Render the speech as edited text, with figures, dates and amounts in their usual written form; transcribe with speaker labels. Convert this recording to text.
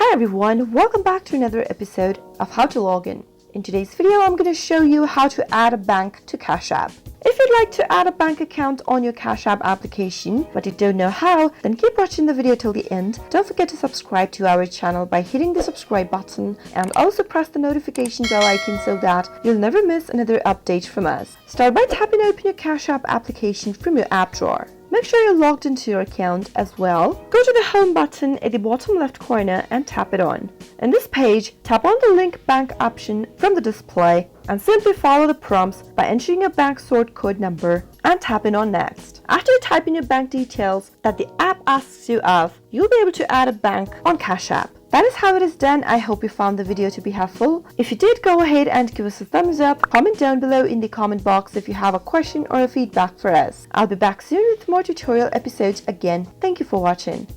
Speaker 1: Hi everyone, welcome back to another episode of How to Log In. In today's video, I'm going to show you how to add a bank to cashApp. If you'd like to add a bank account on your cashApp application, but you don't know how, then keep watching the video till the end. Don't forget to subscribe to our channel by hitting the subscribe button and also press the notification bell icon so that you'll never miss another update from us. Start by tapping open your cashApp application from your app drawer. Make sure you're logged into your account as well. Go to the home button at the bottom left corner and tap it on. In this page, tap on the link bank option from the display and simply follow the prompts by entering a bank sort code number and tapping on next. After you type in your bank details that the app asks you of, you'll be able to add a bank on cashApp. That is how it is done. I hope you found the video to be helpful. If you did, go ahead and give us a thumbs up. Comment down below in the comment box if you have a question or a feedback for us. I'll be back soon with more tutorial episodes again. Thank you for watching.